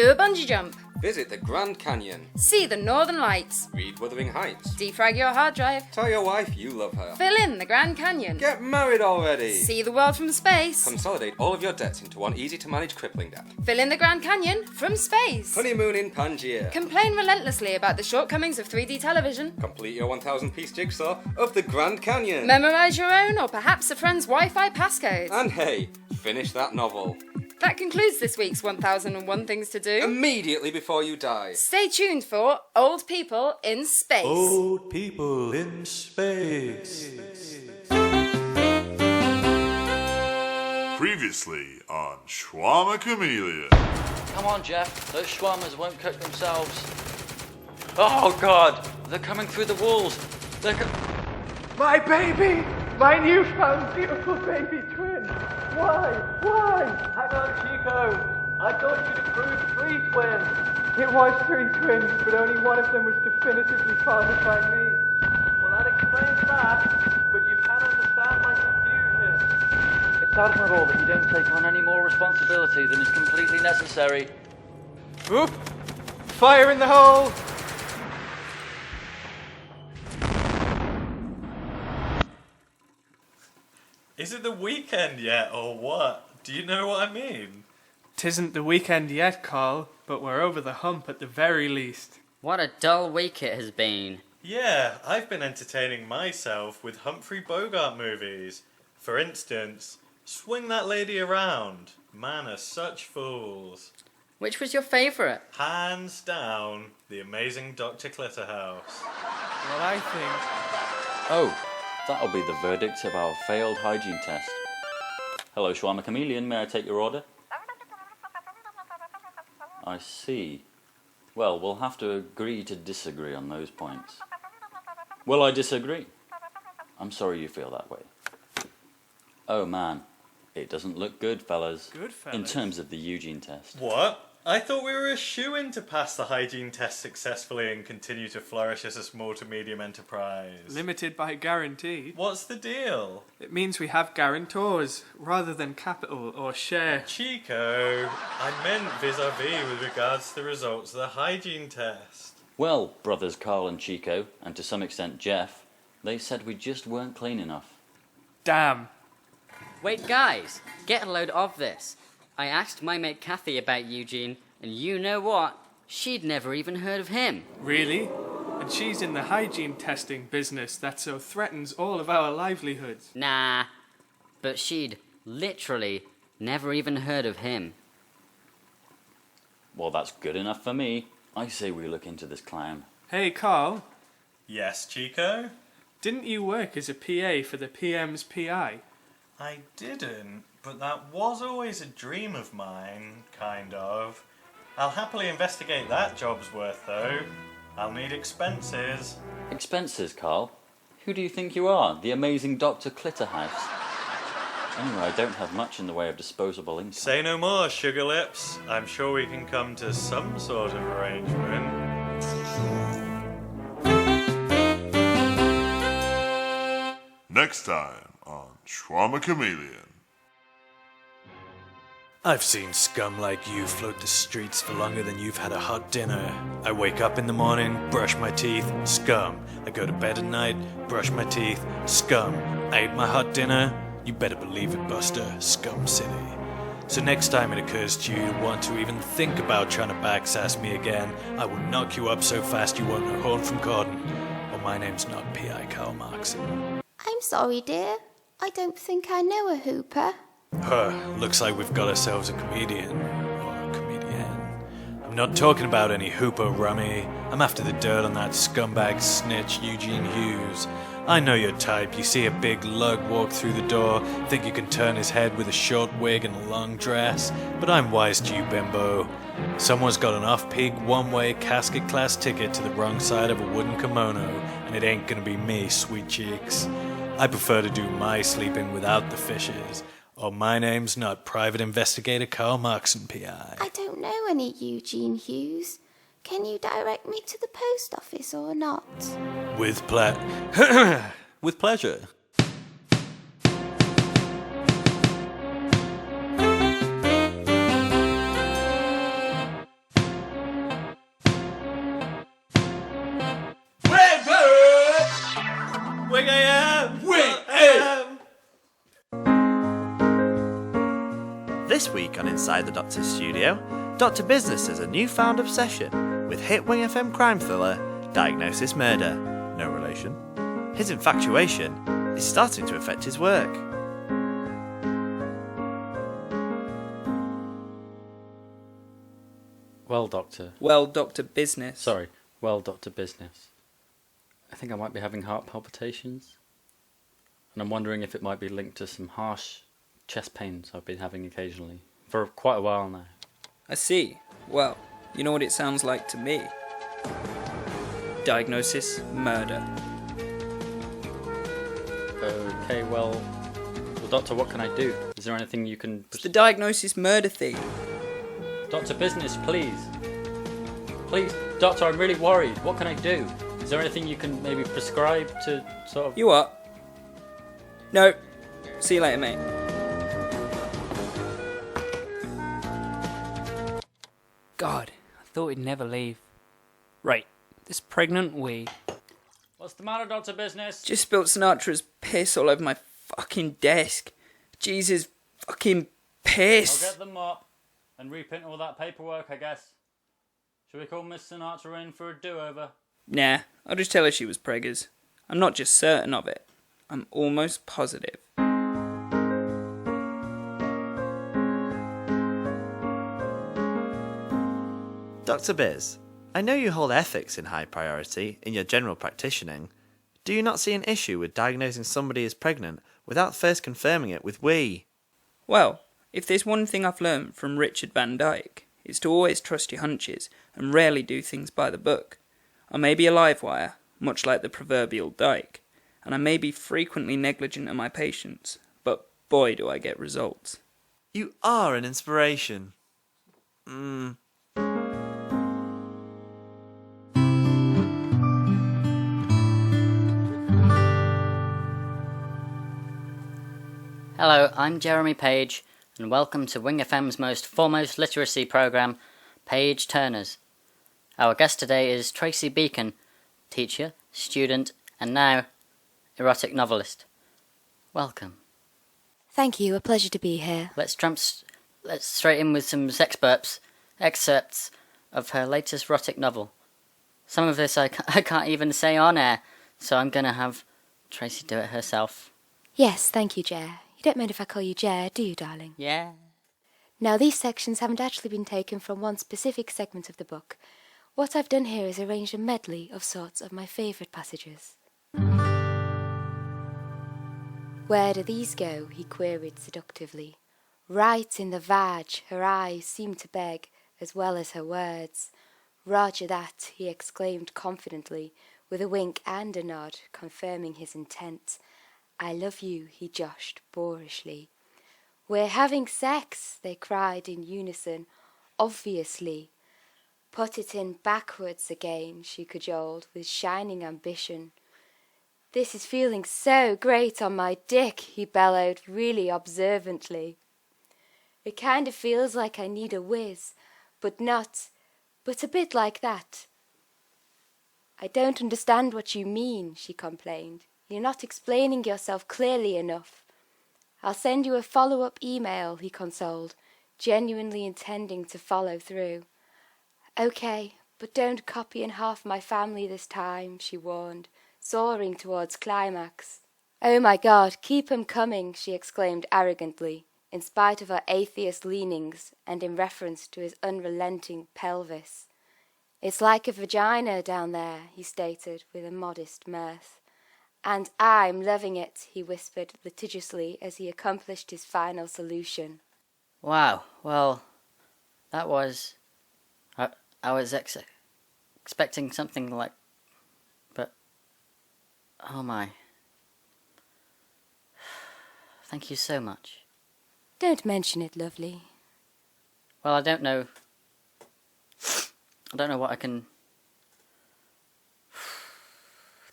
Do a bungee jump. Visit the Grand Canyon. See the Northern Lights. Read Wuthering Heights. Defrag your hard drive. Tell your wife you love her. Fill in the Grand Canyon. Get married already. See the world from space. Consolidate all of your debts into one easy-to-manage crippling debt. Fill in the Grand Canyon from space. Honeymoon in Pangaea. Complain relentlessly about the shortcomings of 3D television. Complete your 1,000-piece jigsaw of the Grand Canyon. Memorize your own or perhaps a friend's Wi-Fi passcodes. And hey, finish that novel. That concludes this week's 1001 Things to Do. Immediately before you die. Stay tuned for Old People in Space. Old People in Space. Previously on Shawarma Chameleon. Come on, Jeff. Those shawarmas won't cook themselves. Oh, God. They're coming through the walls. My baby! My newfound beautiful baby twin! Why? Hang on, Chico. I thought you'd approved 3 twins. It was 3 twins, but only one of them was definitively fathered by me. Well, that explains that, but you can understand my confusion. It's admirable that you don't take on any more responsibility than is completely necessary. Oop! Fire in the hole! Is it the weekend yet, or what? Do you know what I mean? 'Tisn't the weekend yet, Carl, but we're over the hump at the very least. What a dull week it has been. Yeah, I've been entertaining myself with Humphrey Bogart movies. For instance, Swing That Lady Around. Man are such fools. Which was your favourite? Hands down, The Amazing Dr. Clitterhouse. Well, I think... Oh, that'll be the verdict of our failed hygiene test. Hello, Shawarma Chameleon. May I take your order? I see. Well, we'll have to agree to disagree on those points. Well, I disagree. I'm sorry you feel that way. Oh, man. It doesn't look good, fellas. Good, fellas? In terms of the Eugene test. What? I thought we were a shoo-in to pass the hygiene test successfully and continue to flourish as a small to medium enterprise. Limited by guarantee. What's the deal? It means we have guarantors, rather than capital or share. Chico, I meant vis-a-vis with regards to the results of the hygiene test. Well, brothers Carl and Chico, and to some extent Jeff, they said we just weren't clean enough. Damn. Wait, guys, get a load of this. I asked my mate Kathy about Eugene, and you know what? She'd never even heard of him. Really? And she's in the hygiene testing business that so threatens all of our livelihoods. Nah, but she'd literally never even heard of him. Well, that's good enough for me. I say we look into this clown. Hey, Carl, Yes, Chico? didn't you work as a PA for the PM's PI? I didn't, but that was always a dream of mine, kind of. I'll happily investigate that job's worth, though. I'll need expenses. Expenses, Carl? Who do you think you are? The amazing Dr. Clitterhouse? Anyway, I don't have much in the way of disposable income. Say no more, sugar lips. I'm sure we can come to some sort of arrangement. Next time on Shawarma Chameleon. I've seen scum like you float the streets for longer than you've had a hot dinner. I wake up in the morning, brush my teeth, scum. I go to bed at night, brush my teeth, scum. I ate my hot dinner, you better believe it, Buster, Scum City. So next time it occurs to you to want to even think about trying to backsass me again, I will knock you up so fast you won't know horn from cotton. Or my name's not P.I. Karl Marxon. I'm sorry, dear. I don't think I know a hooper. Looks like we've got ourselves a comedian. Or a comedian. I'm not talking about any hooper rummy. I'm after the dirt on that scumbag snitch Eugene Hughes. I know your type. You see a big lug walk through the door, think you can turn his head with a short wig and a long dress. But I'm wise to you, bimbo. Someone's got an off-peak, one-way casket class ticket to the wrong side of a wooden kimono, and it ain't gonna be me, sweet cheeks. I prefer to do my sleeping without the fishes. Or my name's not Private Investigator Karl Marxon, P.I. I don't know any Eugene Hughes. Can you direct me to the post office or not? With with pleasure. This week on Inside the Doctor's Studio, Dr. Business has a newfound obsession with hit WhingFM crime thriller Diagnosis Murder. No relation. His infatuation is starting to affect his work. Well, Doctor. Well, Dr. Business. Sorry. Well, Dr. Business. I think I might be having heart palpitations. And I'm wondering if it might be linked to some harsh chest pains I've been having occasionally. For quite a while now. I see. Well, you know what it sounds like to me. Diagnosis, murder. Okay, well, Doctor, what can I do? Is there anything you can... It's the diagnosis murder thing. Dr. Business, please. Please, Doctor, I'm really worried. What can I do? Is there anything you can maybe prescribe to sort of... You what? No. See you later, mate. God, I thought he'd never leave. Right, this pregnant wee. What's the matter, Dr. Business? Just spilt Sinatra's piss all over my fucking desk. Jesus fucking piss. I'll get the mop and reprint all that paperwork, I guess. Shall we call Miss Sinatra in for a do-over? Nah, I'll just tell her she was preggers. I'm not just certain of it. I'm almost positive. Dr. Biz, I know you hold ethics in high priority in your general practicing. Do you not see an issue with diagnosing somebody as pregnant without first confirming it with we? Well, if there's one thing I've learned from Richard Van Dyke, it's to always trust your hunches and rarely do things by the book. I may be a live wire, much like the proverbial dyke, and I may be frequently negligent of my patients, but boy do I get results. You are an inspiration. Hello, I'm Jeremy Page, and welcome to WhingFM's most foremost literacy programme, Page Turners. Our guest today is Tracy Beacon, teacher, student, and now erotic novelist. Welcome. Thank you, a pleasure to be here. Let's straight in with some excerpts of her latest erotic novel. Some of this I can't even say on air, so I'm going to have Tracy do it herself. Yes, thank you, Jer. You don't mind if I call you Jer, do you, darling? Yeah. Now, these sections haven't actually been taken from one specific segment of the book. What I've done here is arranged a medley of sorts of my favourite passages. Where do these go? He queried seductively. Right in the vag, her eyes seemed to beg, as well as her words. Roger that, he exclaimed confidently, with a wink and a nod, confirming his intent. I love you, he joshed boorishly. We're having sex, they cried in unison, obviously. Put it in backwards again, she cajoled, with shining ambition. This is feeling so great on my dick, he bellowed, really observantly. It kind of feels like I need a whiz, but a bit like that. I don't understand what you mean, she complained. You're not explaining yourself clearly enough. I'll send you a follow-up email, he consoled, genuinely intending to follow through. Okay, but don't copy in half my family this time, she warned, soaring towards climax. Oh my God, keep 'em coming, she exclaimed arrogantly, in spite of her atheist leanings and in reference to his unrelenting pelvis. It's like a vagina down there, he stated with a modest mirth. And I'm loving it, he whispered litigiously as he accomplished his final solution. Wow, well, that was... I was expecting something like... But... Oh my... Thank you so much. Don't mention it, lovely. Well, I don't know what I can...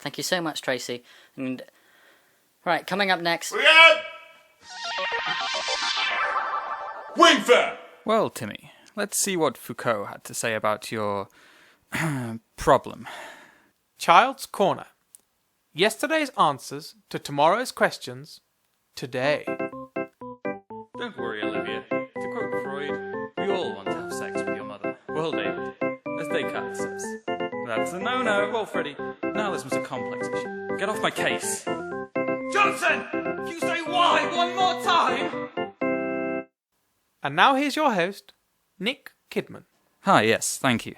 Thank you so much, Tracy. And right, coming up next... WhingFM! Well, Timmy, let's see what Foucault had to say about your problem. Child's Corner. Yesterday's answers to tomorrow's questions today. Don't worry, Olivia. The Well, David, as Descartes says, that's a no-no. Well, Freddie, now this was a complex issue. Get off my case. Johnson! If you say why one more time! And now here's your host, Nick Kidman. Hi, yes, thank you.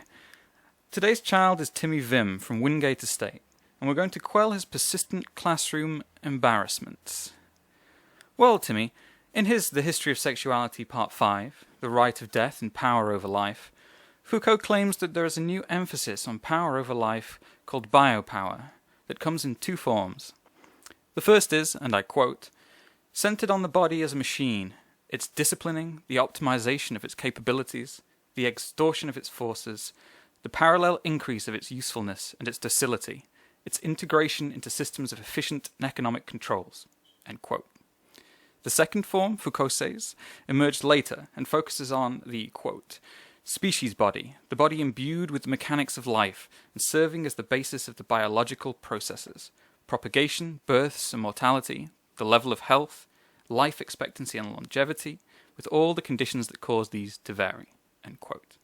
Today's child is Timmy Vim from Whingate Estate, and we're going to quell his persistent classroom embarrassments. Well, Timmy, in his The History of Sexuality Part 5, The Right of Death and Power Over Life, Foucault claims that there is a new emphasis on power over life called biopower that comes in two forms. The first is, and I quote, centered on the body as a machine, its disciplining, the optimization of its capabilities, the extortion of its forces, the parallel increase of its usefulness and its docility, its integration into systems of efficient and economic controls. End quote. The second form, Foucault says, emerged later and focuses on the, quote, species body, the body imbued with the mechanics of life and serving as the basis of the biological processes, propagation, births and mortality, the level of health, life expectancy and longevity, with all the conditions that cause these to vary. End quote.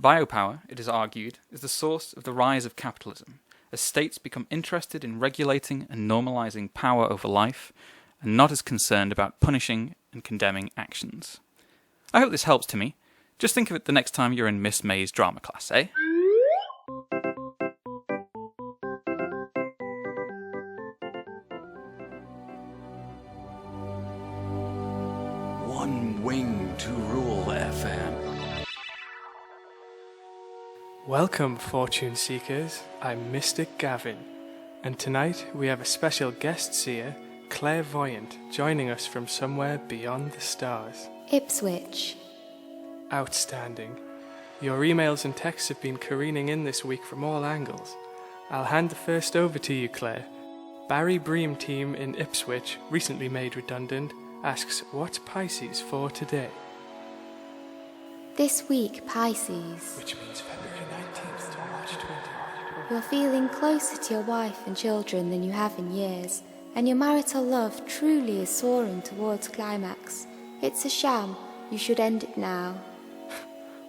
Biopower, it is argued, is the source of the rise of capitalism, as states become interested in regulating and normalizing power over life, and not as concerned about punishing and condemning actions. I hope this helps, Timmy. Just think of it the next time you're in Miss May's drama class, eh? One wing to rule FM. Welcome, fortune seekers. I'm Mr. Gavin, and tonight we have a special guest seer, clairvoyant, joining us from somewhere beyond the stars. Ipswich. Outstanding. Your emails and texts have been careening in this week from all angles. I'll hand the first over to you, Claire. Barry Bream team in Ipswich, recently made redundant, asks what's Pisces for today? This week, Pisces. Which means February 19th to March 20th. You're feeling closer to your wife and children than you have in years, and your marital love truly is soaring towards climax. It's a sham. You should end it now.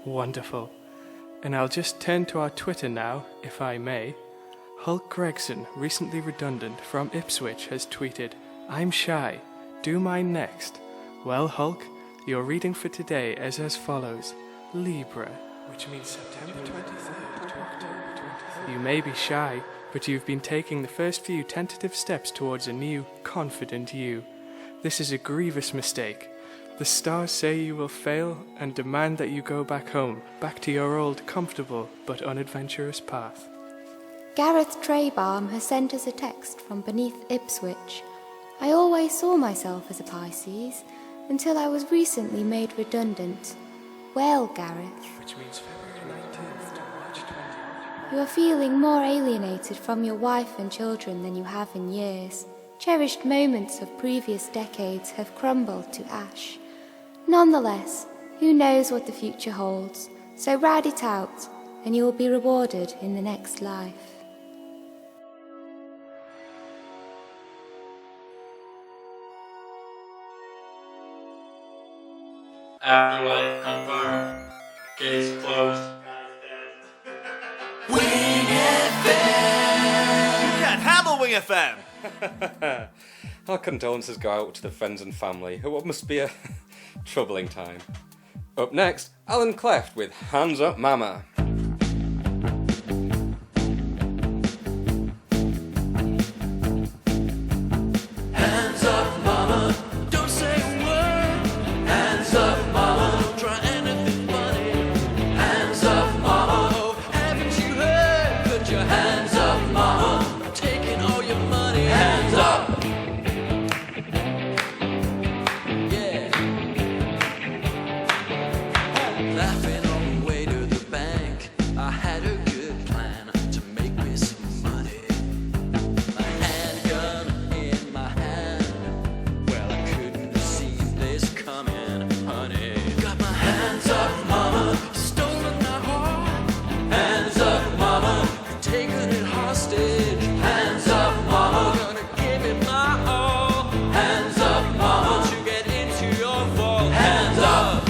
Wonderful. And I'll just turn to our Twitter now, if I may. Hulk Gregson, recently redundant, from Ipswich, has tweeted, I'm shy. Do mine next. Well, Hulk, your reading for today is as follows. Libra, which means September 23rd to October 23rd. You may be shy, but you've been taking the first few tentative steps towards a new, confident you. This is a grievous mistake. The stars say you will fail and demand that you go back home, back to your old, comfortable, but unadventurous path. Gareth Traybaum has sent us a text from beneath Ipswich. I always saw myself as a Pisces, until I was recently made redundant. Well, Gareth. Which means February 19th to March 20th. You are feeling more alienated from your wife and children than you have in years. Cherished moments of previous decades have crumbled to ash. Nonetheless, who knows what the future holds, so ride it out, and you will be rewarded in the next life. Afterlife confirmed. Case closed. You can't handle WhingFM! Our condolences go out to the friends and family who what must be a troubling time. Up next, Alan Cleft with Hands Up Mama. Hands up, mama. Don't say a word. Hands up, mama. Don't try anything funny. Hands up, mama. Oh, haven't you heard? Put your hands up, mama. I'm taking all your money. Hands up. Yeah. Laughing on the way to the bank. I had a good plan to make me some money. My handgun in my hand. Well, I couldn't have seen this coming, honey. Got my hands up, mama. Stolen my heart. Hands up, mama. Taking it hostage. Hands up, mama. Gonna give it my all. Hands up, mama. To get into your vault. Hands up.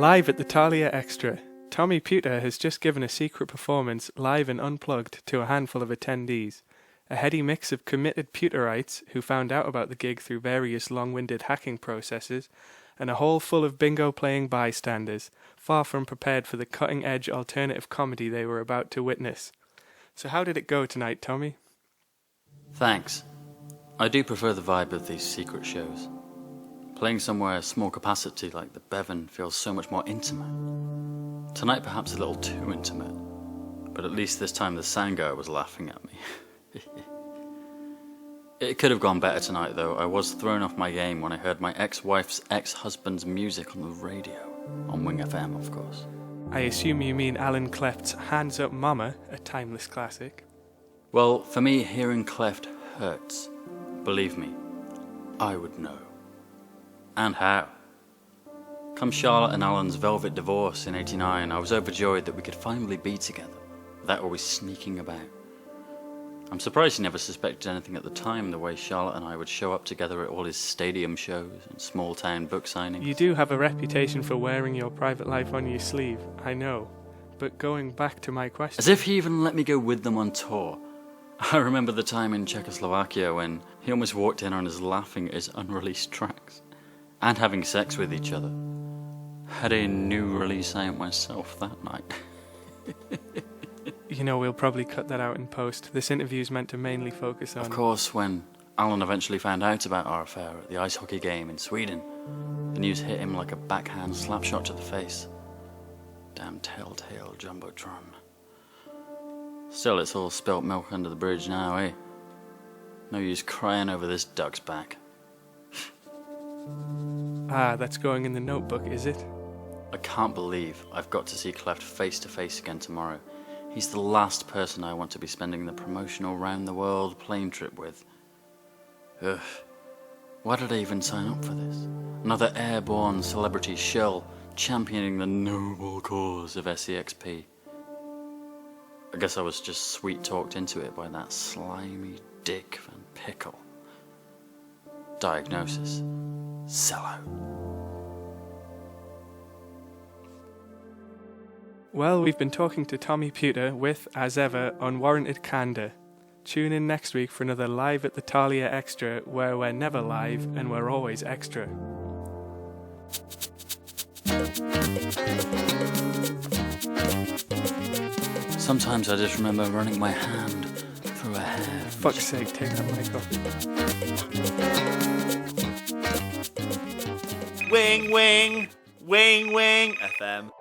Live at the Talia Extra, Tommy Pewter has just given a secret performance live and unplugged to a handful of attendees. A heady mix of committed Pewterites who found out about the gig through various long-winded hacking processes, and a hall full of bingo-playing bystanders, far from prepared for the cutting-edge alternative comedy they were about to witness. So how did it go tonight, Tommy? Thanks. I do prefer the vibe of these secret shows. Playing somewhere small capacity like the Bevan feels so much more intimate. Tonight perhaps a little too intimate, but at least this time the sound guy was laughing at me. It could have gone better tonight though. I was thrown off my game when I heard my ex-wife's ex-husband's music on the radio. On WhingFM, of course. I assume you mean Alan Cleft's Hands Up Mama, a timeless classic. Well, for me, hearing Cleft hurts. Believe me, I would know. And how. Come Charlotte and Alan's velvet divorce in '89, I was overjoyed that we could finally be together, without always sneaking about. I'm surprised he never suspected anything at the time, the way Charlotte and I would show up together at all his stadium shows and small-town book signings. You do have a reputation for wearing your private life on your sleeve, I know. But going back to my question... As if he even let me go with them on tour. I remember the time in Czechoslovakia when he almost walked in on us laughing at his unreleased tracks. And having sex with each other. Had a new release out myself that night. You know, we'll probably cut that out in post. This interview's meant to mainly focus on... Of course, when Alan eventually found out about our affair at the ice hockey game in Sweden, the news hit him like a backhand slapshot to the face. Damn telltale jumbotron. Still, it's all spilt milk under the bridge now, eh? No use crying over this duck's back. Ah, that's going in the notebook, is it? I can't believe I've got to see Cleft face to face again tomorrow. He's the last person I want to be spending the promotional round-the-world plane trip with. Ugh. Why did I even sign up for this? Another airborne celebrity shill championing the noble cause of SEXP. I guess I was just sweet-talked into it by that slimy dick Van Pickle. Diagnosis. Sellout. Well, we've been talking to Tommy Pewter with, as ever, unwarranted candour. Tune in next week for another Live at the Talia Extra, where we're never live and we're always extra. Sometimes I just remember running my hand through her hair. Fuck's sake, take that mic off. Wing, wing, wing, wing, FM.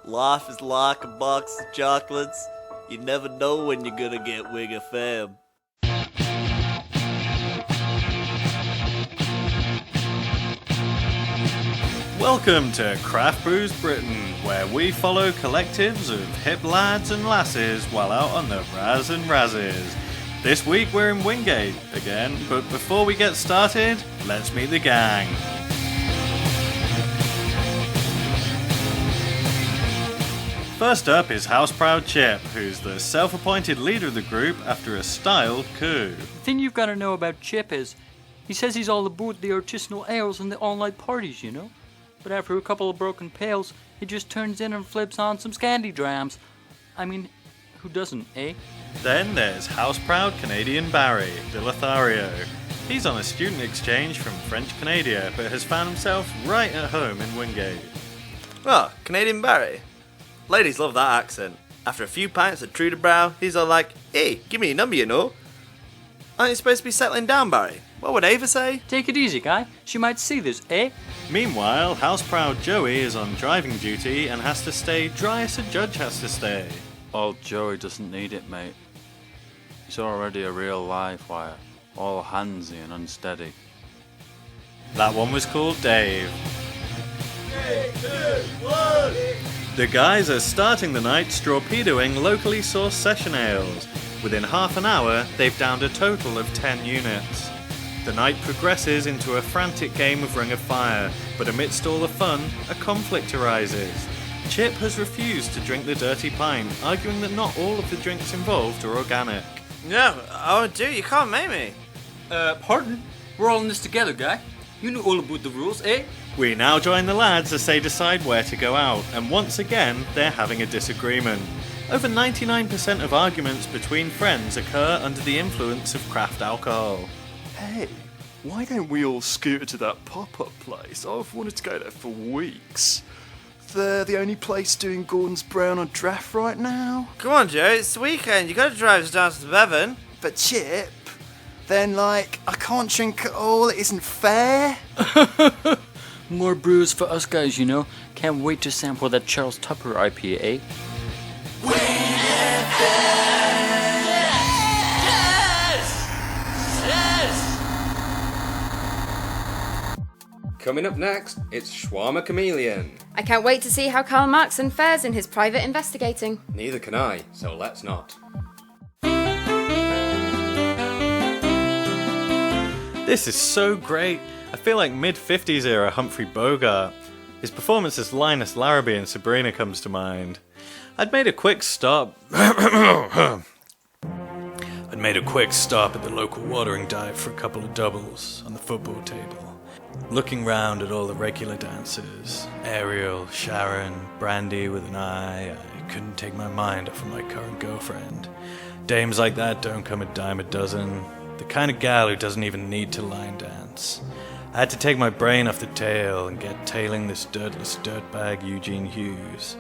Life is like a box of chocolates. You never know when you're gonna get Wing FM. Welcome to Craft Brews Britain, where we follow collectives of hip lads and lasses while out on the raz and razzes. This week we're in Whingate again, but before we get started, let's meet the gang. First up is Houseproud Chip, who's the self-appointed leader of the group after a styled coup. The thing you've got to know about Chip is, he says he's all about the artisanal ales and the all-night parties, you know? But after a couple of broken pails, he just turns in and flips on some Scandi drams. I mean, who doesn't, eh? Then there's Houseproud Canadian Barry, de Lothario. He's on a student exchange from French Canada, but has found himself right at home in Whingate. Oh, Canadian Barry. Ladies love that accent. After a few pints at Trudebrow, he's all like, "Hey, give me your number, you know." Aren't you supposed to be settling down, Barry? What would Ava say? Take it easy, guy. She might see this, eh? Meanwhile, Houseproud Joey is on driving duty and has to stay dry as a judge has to stay. Old Joey doesn't need it, mate. He's already a real live wire, all handsy and unsteady. That one was called Dave. 3, 2, 1. The guys are starting the night torpedoing locally sourced session ales. Within half an hour, they've downed a total of 10 units. The night progresses into a frantic game of Ring of Fire, but amidst all the fun, a conflict arises. Chip has refused to drink the dirty pint, arguing that not all of the drinks involved are organic. No, I won't do. You can't make me. Pardon? We're all in this together, guy. You know all about the rules, eh? We now join the lads as they decide where to go out, and once again, they're having a disagreement. Over 99% of arguments between friends occur under the influence of craft alcohol. Hey, why don't we all scooter to that pop-up place? I've wanted to go there for weeks. They're the only place doing Gordon's Brown on draft right now. Come on, Joe, it's the weekend. You gotta drive us down to Nevin. But Chip, then I can't drink it all. It isn't fair. More brews for us guys, you know. Can't wait to sample that Charles Tupper IPA. Coming up next, it's Shawarma Chameleon. I can't wait to see how Karl Marxon fares in his private investigating. Neither can I, so let's not. This is so great. I feel like mid-50s era Humphrey Bogart. His performance as Linus Larrabee in Sabrina comes to mind. I'd made a quick stop at the local watering dive for a couple of doubles on the football table. Looking round at all the regular dancers, Ariel, Sharon, Brandy with an eye, I couldn't take my mind off of my current girlfriend. Dames like that don't come a dime a dozen. The kind of gal who doesn't even need to line dance. I had to take my brain off the tail and get tailing this dirtless dirtbag Eugene Hughes.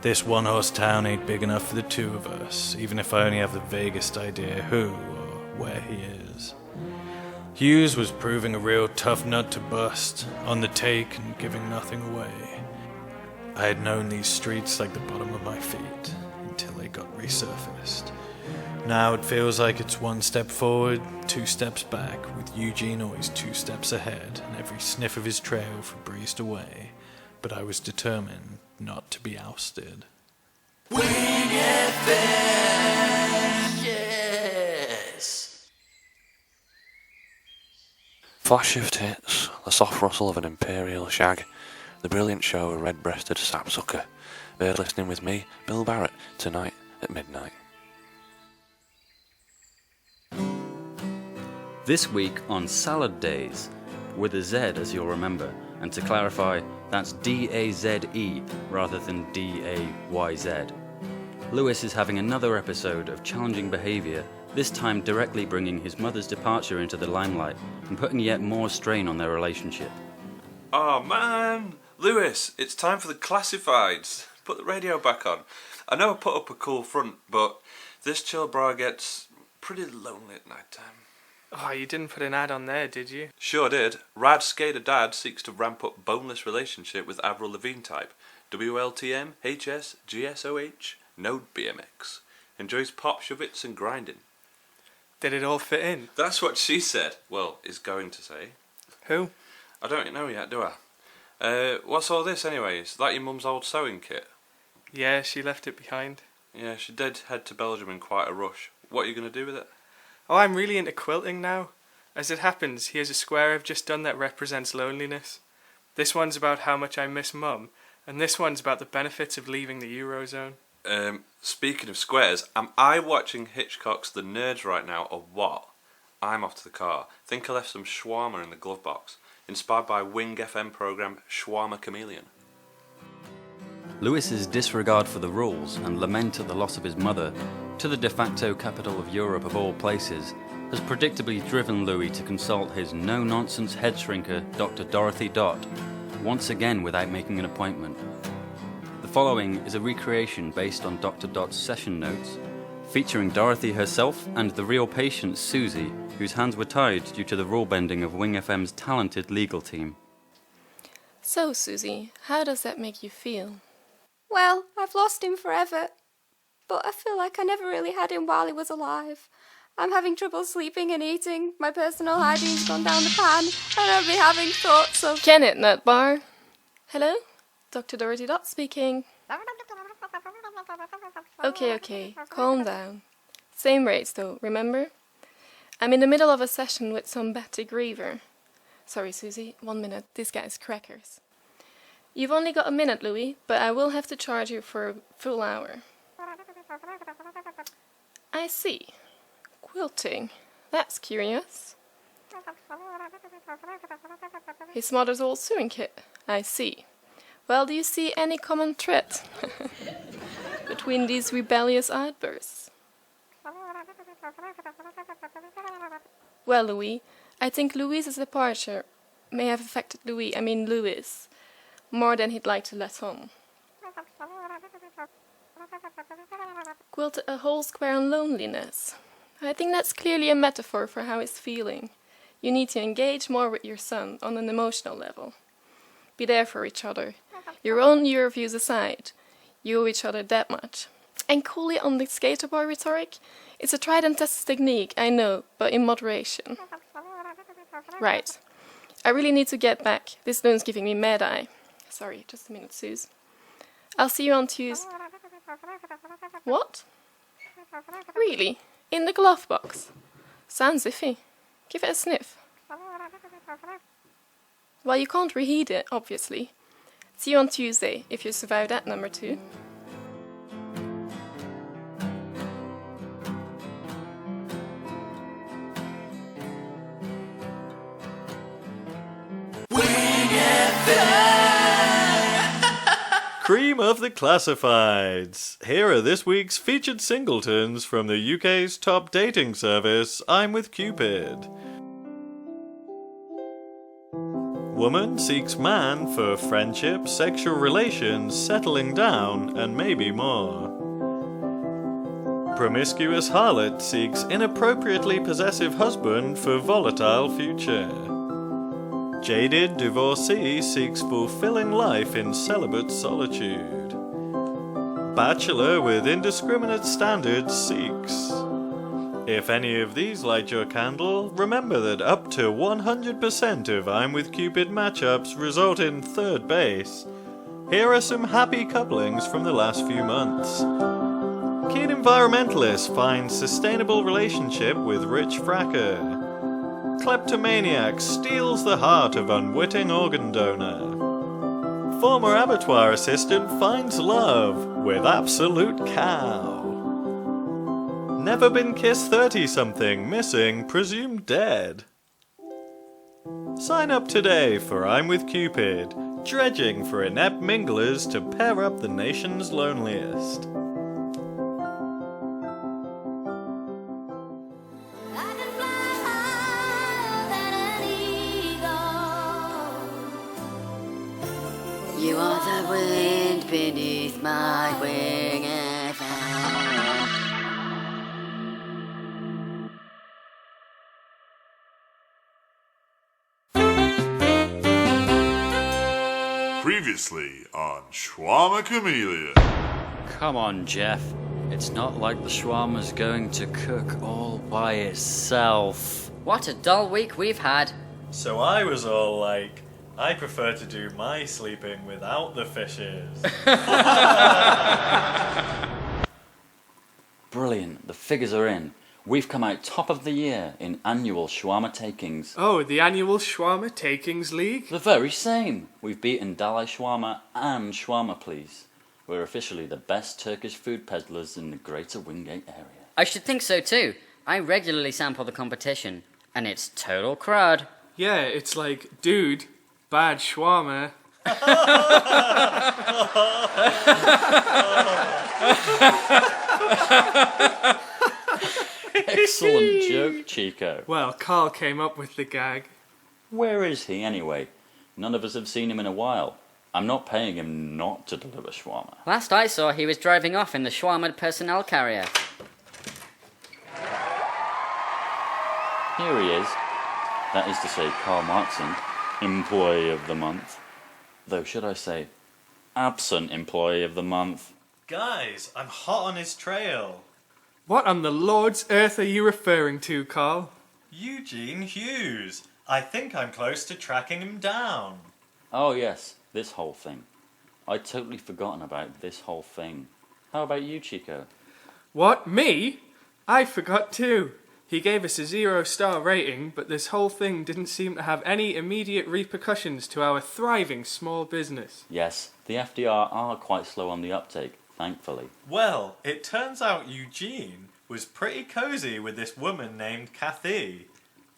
This one-horse town ain't big enough for the two of us, even if I only have the vaguest idea who or where he is. Hughes was proving a real tough nut to bust, on the take and giving nothing away. I had known these streets like the bottom of my feet, until they got resurfaced. Now it feels like it's one step forward, two steps back, with Eugene always two steps ahead, and every sniff of his trail breezed away. But I was determined not to be ousted. Yes! Flash of tits, the soft rustle of an imperial shag, the brilliant show of a red-breasted sapsucker. They're listening with me, Bill Barrett, tonight at midnight. This week on Salad Days, with a Z as you'll remember, and to clarify, that's D-A-Z-E rather than D-A-Y-Z. Lewis is having another episode of challenging behaviour, this time directly bringing his mother's departure into the limelight and putting yet more strain on their relationship. Oh man! Lewis, it's time for the classifieds. Put the radio back on. I know I put up a cool front, but this chill bra gets pretty lonely at night time. Oh, you didn't put an ad on there, did you? Sure did. Rad Skater Dad seeks to ramp up boneless relationship with Avril Lavigne type. WLTM, HS, GSOH, Node BMX. Enjoys pop, shove-its and grinding. Did it all fit in? That's what she said. Well, is going to say. Who? I don't know yet, do I? What's all this anyway? Is that your mum's old sewing kit? Yeah, she left it behind. Yeah, she did head to Belgium in quite a rush. What are you going to do with it? Oh, I'm really into quilting now. As it happens, here's a square I've just done that represents loneliness. This one's about how much I miss Mum, and this one's about the benefits of leaving the Eurozone. Speaking of squares, am I watching Hitchcock's The Nerds right now, or what? I'm off to the car. Think I left some shawarma in the glove box. Inspired by WhingFM programme Shawarma Chameleon. Lewis's disregard for the rules and lament at the loss of his mother, to the de facto capital of Europe of all places, has predictably driven Louis to consult his no-nonsense head shrinker, Dr. Dorothy Dot, once again without making an appointment. The following is a recreation based on Dr. Dot's session notes, featuring Dorothy herself and the real patient Susie, whose hands were tied due to the rule-bending of WhingFM's talented legal team. So, Susie, how does that make you feel? Well, I've lost him forever, but I feel like I never really had him while he was alive. I'm having trouble sleeping and eating, my personal hygiene's gone down the pan, and I've been having thoughts of... Janet Nutbar. Hello? Dr. Dorothy Dot speaking. Okay, calm down. Same rates though, remember? I'm in the middle of a session with some Betty Griever. Sorry, Susie, 1 minute, this guy's crackers. You've only got a minute, Louis, but I will have to charge you for a full hour. I see. Quilting. That's curious. His mother's old sewing kit. I see. Well, do you see any common thread between these rebellious outbursts? Well, Louis, I think Louise's departure may have affected Louis, more than he'd like to let on. Quilted a whole square on loneliness. I think that's clearly a metaphor for how he's feeling. You need to engage more with your son on an emotional level. Be there for each other. Your own Euro views aside, you owe each other that much. And coolly on the skater boy rhetoric, it's a tried and tested technique, I know, but in moderation. Right. I really need to get back. This loon's giving me mad eye. Sorry, just a minute, Suze. I'll see you on Tuesday. What? Really? In the glove box? Sounds iffy. Give it a sniff. Well, you can't reheat it, obviously. See you on Tuesday, if you survive that number 2. Cream of the Classifieds. Here are this week's featured singletons from the UK's top dating service, I'm with Cupid. Woman seeks man for friendship, sexual relations, settling down, and maybe more. Promiscuous harlot seeks inappropriately possessive husband for volatile future. Jaded divorcee seeks fulfilling life in celibate solitude. Bachelor with indiscriminate standards seeks. If any of these light your candle, remember that up to 100% of I'm with Cupid matchups result in third base. Here are some happy couplings from the last few months. Keen environmentalist finds sustainable relationship with rich fracker. Kleptomaniac steals the heart of unwitting organ donor. Former abattoir assistant finds love with absolute cow. Never been kissed 30-something, missing, presumed dead. Sign up today for I'm with Cupid, dredging for inept minglers to pair up the nation's loneliest. You are the wind beneath my wing FM. Previously on Shawarma Chameleon. Come on, Jeff. It's not like the shawarma's going to cook all by itself. What a dull week we've had. So I was all like, I prefer to do my sleeping without the fishes. Brilliant. The figures are in. We've come out top of the year in annual shawarma takings. Oh, the annual Shawarma Takings League? The very same. We've beaten Dalai Shawarma and Shawarma Please. We're officially the best Turkish food peddlers in the greater Whingate area. I should think so too. I regularly sample the competition, and it's total crud. Yeah, it's like, dude, bad shawarma. Excellent joke, Chico. Well, Carl came up with the gag. Where is he anyway? None of us have seen him in a while. I'm not paying him not to deliver shawarma. Last I saw, he was driving off in the shawarma personnel carrier. Here he is. That is to say, Karl Marxon, Employee of the Month. Though, should I say, absent Employee of the Month. Guys, I'm hot on his trail. What on the Lord's earth are you referring to, Carl? Eugene Hughes. I think I'm close to tracking him down. Oh yes, this whole thing. I'd totally forgotten about this whole thing. How about you, Chico? What, me? I forgot too. He gave us a 0-star rating, but this whole thing didn't seem to have any immediate repercussions to our thriving small business. Yes, the FDR are quite slow on the uptake, thankfully. Well, it turns out Eugene was pretty cozy with this woman named Kathy.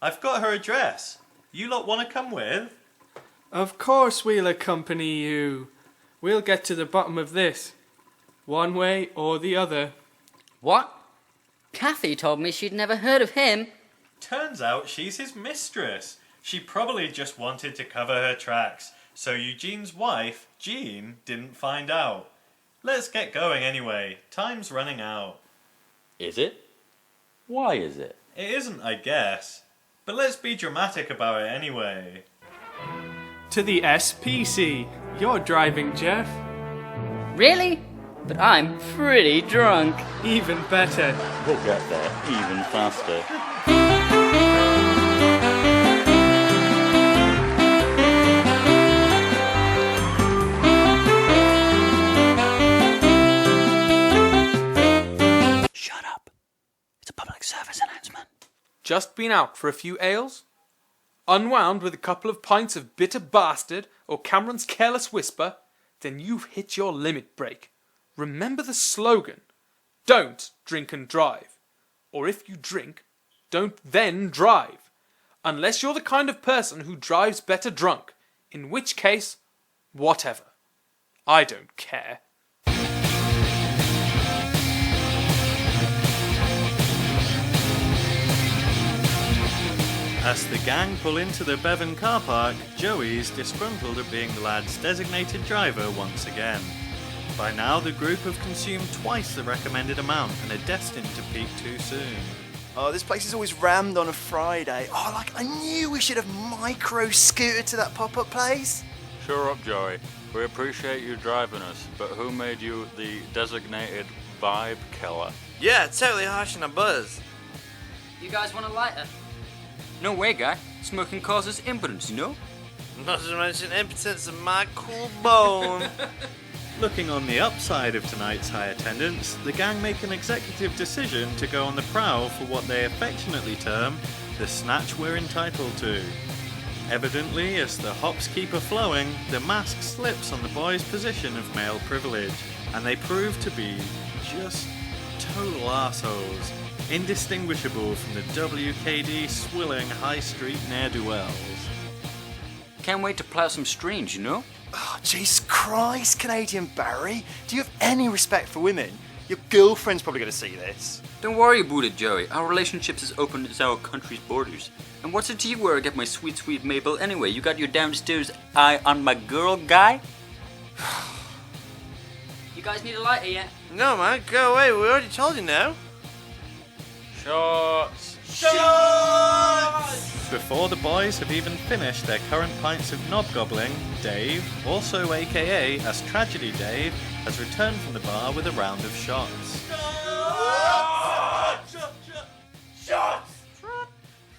I've got her address. You lot want to come with? Of course we'll accompany you. We'll get to the bottom of this, one way or the other. What? Kathy told me she'd never heard of him. Turns out she's his mistress. She probably just wanted to cover her tracks, so Eugene's wife, Jean, didn't find out. Let's get going anyway. Time's running out. Is it? Why is it? It isn't, I guess. But let's be dramatic about it anyway. To the SPC. You're driving, Jeff. Really? But I'm pretty drunk. Even better. We'll get there even faster. Shut up. It's a public service announcement. Just been out for a few ales? Unwound with a couple of pints of Bitter Bastard or Cameron's Careless Whisper? Then you've hit your limit break. Remember the slogan, don't drink and drive. Or if you drink, don't then drive. Unless you're the kind of person who drives better drunk, in which case, whatever. I don't care. As the gang pull into the Bevan car park, Joey's disgruntled at being the lad's designated driver once again. By now, the group have consumed twice the recommended amount and are destined to peak too soon. Oh, this place is always rammed on a Friday. Oh, like, I knew we should have micro-scooted to that pop-up place. Sure up, Joey. We appreciate you driving us, but who made you the designated vibe killer? Yeah, totally harsh on a buzz. You guys want a lighter? No way, guy. Smoking causes impotence, you know? Not to mention impotence of my cool bone. Looking on the upside of tonight's high attendance, the gang make an executive decision to go on the prowl for what they affectionately term the snatch we're entitled to. Evidently, as the hops keep a-flowing, the mask slips on the boys' position of male privilege, and they prove to be just total arseholes, indistinguishable from the WKD swilling high street ne'er-do-wells. Can't wait to plough some streams, you know? Oh, Jesus Christ, Canadian Barry. Do you have any respect for women? Your girlfriend's probably going to see this. Don't worry about it, Joey. Our relationship's as open as our country's borders. And what's it to you where I get my sweet, sweet Mabel anyway? You got your downstairs eye on my girl, guy? You guys need a lighter yet? No, man, go away. We already told you now. Shots! Shots! Before the boys have even finished their current pints of knobgobbling, Dave, also aka as Tragedy Dave, has returned from the bar with a round of shots. Shots!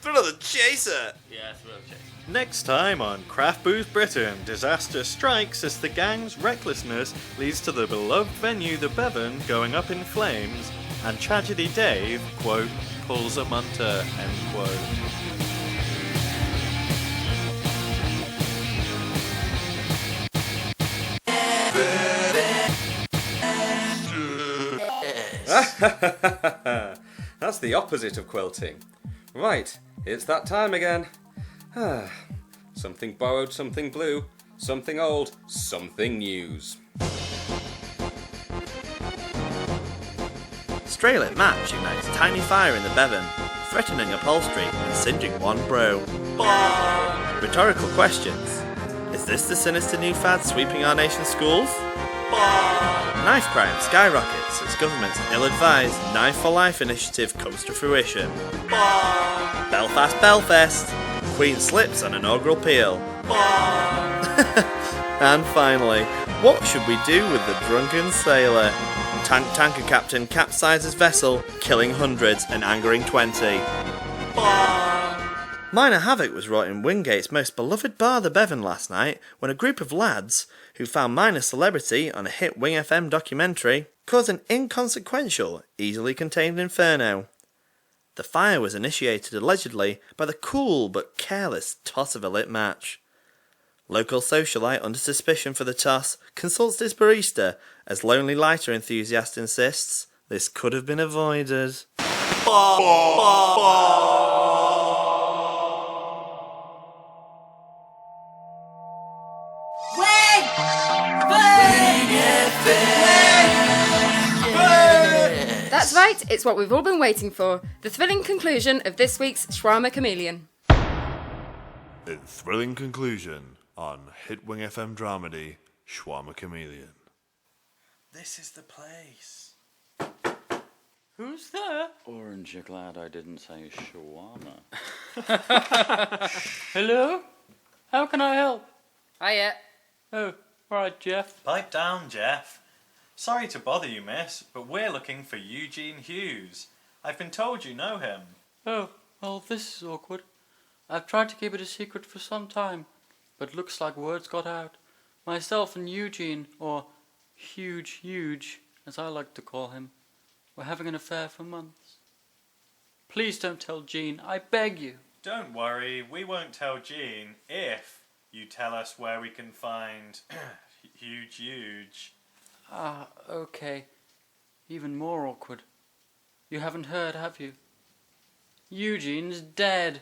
Thrill the chaser! Yeah, thrill the chaser. Next time on Craft Booze Britain, disaster strikes as the gang's recklessness leads to the beloved venue The Bevan going up in flames, and Tragedy Dave, quote, pulls a munter, end quote. That's the opposite of quilting. Right, it's that time again. Something borrowed, something blue, something old, something news. Straylit match ignites tiny fire in the Bevan, threatening upholstery and singeing one bro. Rhetorical questions. Is this the sinister new fad sweeping our nation's schools? Knife crime skyrockets as government's ill-advised Knife for Life initiative comes to fruition. Belfast Belfest. Queen slips on inaugural peel. And finally, what should we do with the drunken sailor? Tanker captain capsizes vessel, killing hundreds and angering 20. Minor havoc was wrought in Whinggate's most beloved bar, the Bevan, last night, when a group of lads, who found minor celebrity on a hit WhingFM documentary, caused an inconsequential, easily contained inferno. The fire was initiated allegedly by the cool but careless toss of a lit match. Local socialite under suspicion for the toss consults this barista, as lonely lighter enthusiast insists this could have been avoided. right, it's what we've all been waiting for. The thrilling conclusion of this week's Shawarma Chameleon. A thrilling conclusion on hit Wing FM dramedy, Shawarma Chameleon. This is the place. Who's there? Orange, you're glad I didn't say shawarma. Hello? How can I help? Hiya. Oh, right, Jeff. Pipe down, Jeff. Sorry to bother you, miss, but we're looking for Eugene Hughes. I've been told you know him. Oh, well, this is awkward. I've tried to keep it a secret for some time, but looks like word's got out. Myself and Eugene, or Huge, as I like to call him, were having an affair for months. Please don't tell Jean, I beg you. Don't worry, we won't tell Jean if you tell us where we can find Huge. Ah, okay. Even more awkward. You haven't heard, have you? Eugene's dead.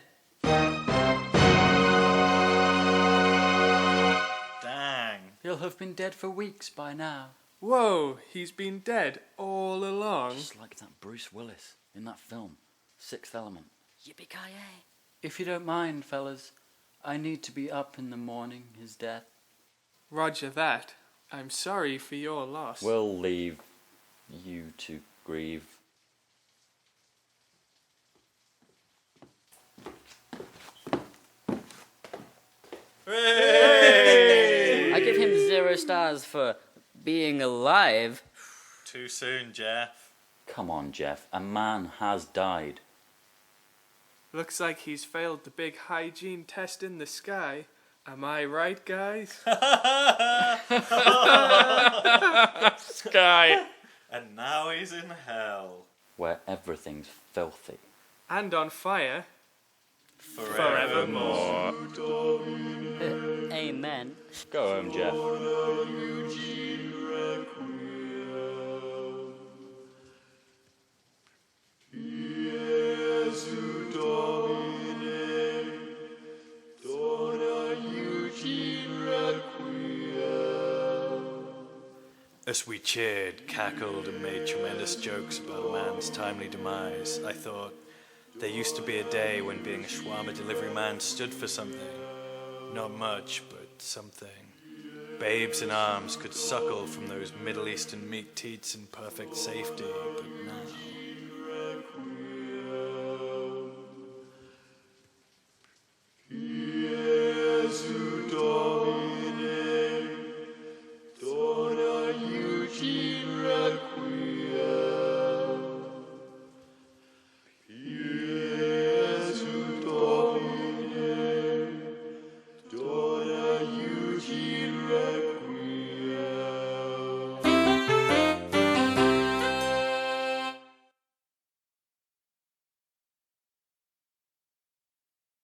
Dang. He'll have been dead for weeks by now. Whoa, he's been dead all along. Just like that Bruce Willis in that film, Sixth Element. Yippee-ki-yay. If you don't mind, fellas, I need to be up in the morning, his death. Roger that. I'm sorry for your loss. We'll leave you to grieve. I give him 0 stars for being alive. Too soon, Jeff. Come on, Jeff. A man has died. Looks like he's failed the big hygiene test in the sky. Am I right, guys? Sky. And now he's in hell. Where everything's filthy. And on fire. Forevermore. Amen. Go home, Jeff. As we cheered, cackled, and made tremendous jokes about a man's timely demise, I thought, there used to be a day when being a shawarma delivery man stood for something. Not much, but something. Babes in arms could suckle from those Middle Eastern meat teats in perfect safety, but